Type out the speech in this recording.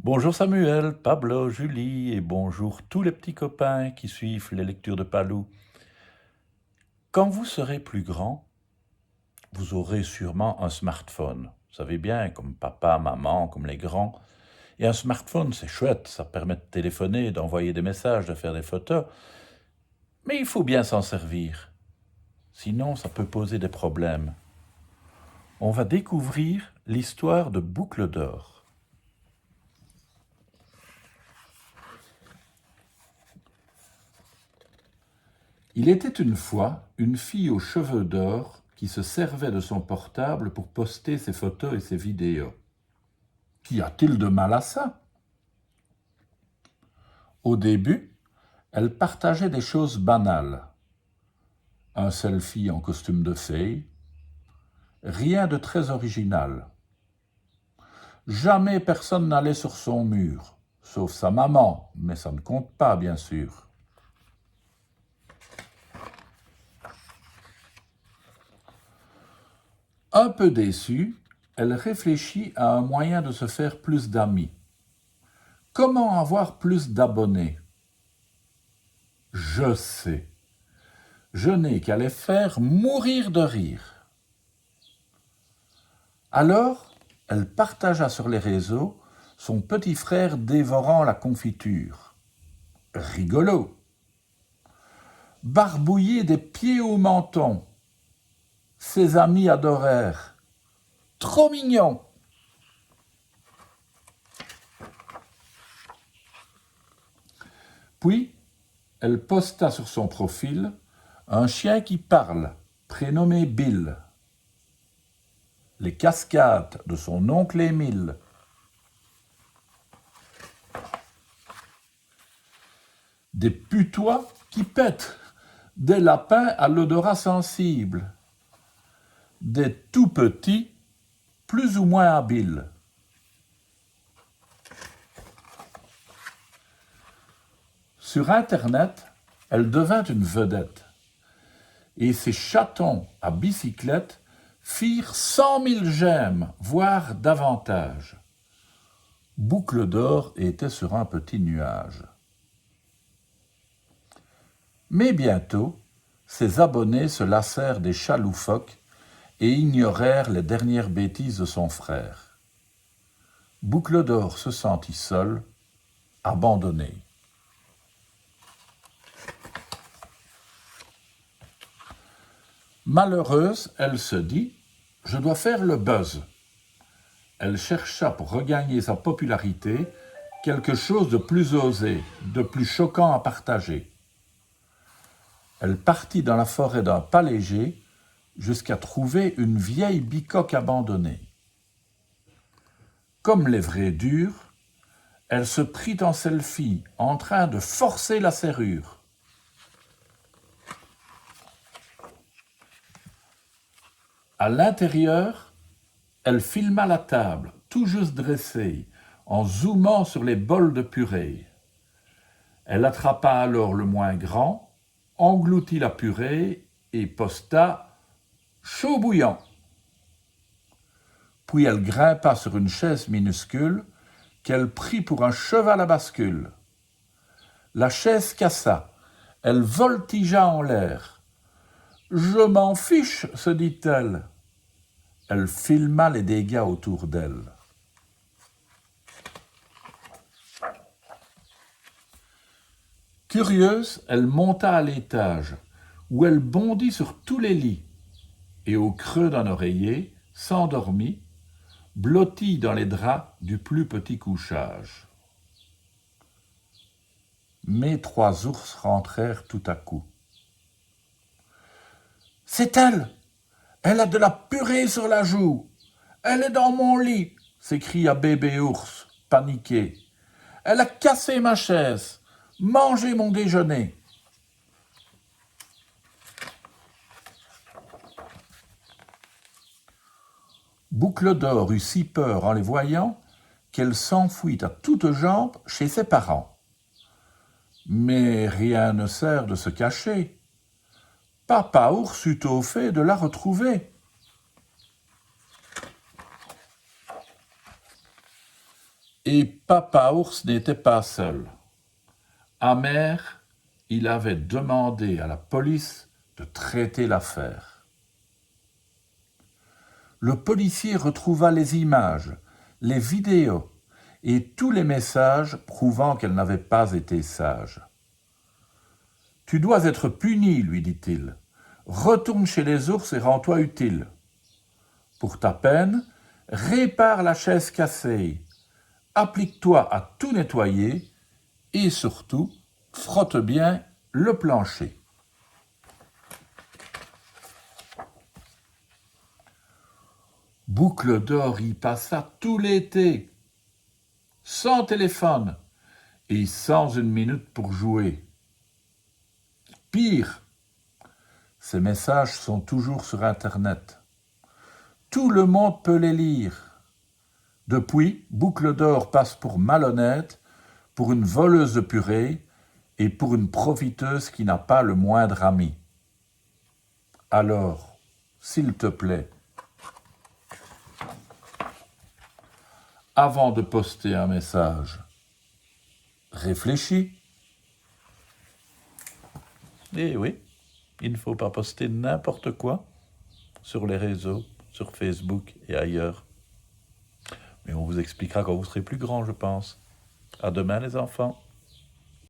Bonjour Samuel, Pablo, Julie et bonjour tous les petits copains qui suivent les lectures de Palou. Quand vous serez plus grand, vous aurez sûrement un smartphone. Vous savez bien, comme papa, maman, comme les grands. Et un smartphone, c'est chouette, ça permet de téléphoner, d'envoyer des messages, de faire des photos. Mais il faut bien s'en servir. Sinon, ça peut poser des problèmes. On va découvrir l'histoire de Boucle d'Or. Il était une fois une fille aux cheveux d'or qui se servait de son portable pour poster ses photos et ses vidéos. Qu'y a-t-il de mal à ça? Au début, elle partageait des choses banales. Un selfie en costume de fée, rien de très original. Jamais personne n'allait sur son mur, sauf sa maman, mais ça ne compte pas, bien sûr. Un peu déçue, elle réfléchit à un moyen de se faire plus d'amis. Comment avoir plus d'abonnés? Je sais. Je n'ai qu'à les faire mourir de rire. Alors, elle partagea sur les réseaux son petit frère dévorant la confiture. Rigolo. Barbouillé des pieds au menton. Ses amis adorèrent. Trop mignon. Puis, elle posta sur son profil un chien qui parle, prénommé Bill. Les cascades de son oncle Émile. Des putois qui pètent, des lapins à l'odorat sensible, des tout petits plus ou moins habiles. Sur Internet, elle devint une vedette et ses chatons à bicyclette firent 100 000 j'aime, voire davantage. Boucle d'Or était sur un petit nuage. Mais bientôt, ses abonnés se lassèrent des chats loufoques et ignorèrent les dernières bêtises de son frère. Boucle d'Or se sentit seule, abandonnée. Malheureuse, elle se dit « Je dois faire le buzz ». Elle chercha pour regagner sa popularité quelque chose de plus osé, de plus choquant à partager. Elle partit dans la forêt d'un pas léger jusqu'à trouver une vieille bicoque abandonnée. Comme les vrais durs, elle se prit en selfie en train de forcer la serrure. À l'intérieur, elle filma la table, tout juste dressée, en zoomant sur les bols de purée. Elle attrapa alors le moins grand, engloutit la purée et posta « chaud bouillant ». Puis elle grimpa sur une chaise minuscule qu'elle prit pour un cheval à bascule. La chaise cassa, elle voltigea en l'air. « Je m'en fiche, se dit-elle. » Elle filma les dégâts autour d'elle. Curieuse, elle monta à l'étage, où elle bondit sur tous les lits, et au creux d'un oreiller, s'endormit, blottie dans les draps du plus petit couchage. Mais 3 ours rentrèrent tout à coup. « C'est elle! Elle a de la purée sur la joue! Elle est dans mon lit! » s'écria bébé ours, paniqué. « Elle a cassé ma chaise! Mangez mon déjeuner! » Boucle d'Or eut si peur en les voyant qu'elle s'enfuit à toutes jambes chez ses parents. Mais rien ne sert de se cacher. Papa ours eut au fait de la retrouver. Et Papa Ours n'était pas seul. Amer, il avait demandé à la police de traiter l'affaire. Le policier retrouva les images, les vidéos et tous les messages prouvant qu'elle n'avait pas été sage. « Tu dois être puni, lui dit-il. Retourne chez les ours et rends-toi utile. Pour ta peine, répare la chaise cassée, applique-toi à tout nettoyer et surtout, frotte bien le plancher. » Boucle d'Or y passa tout l'été, sans téléphone et sans une minute pour jouer. Pire, ces messages sont toujours sur Internet. Tout le monde peut les lire. Depuis, Boucle d'Or passe pour malhonnête, pour une voleuse de purée et pour une profiteuse qui n'a pas le moindre ami. Alors, s'il te plaît, avant de poster un message, réfléchis. Eh oui, il ne faut pas poster n'importe quoi sur les réseaux, sur Facebook et ailleurs. Mais on vous expliquera quand vous serez plus grand, je pense. À demain les enfants.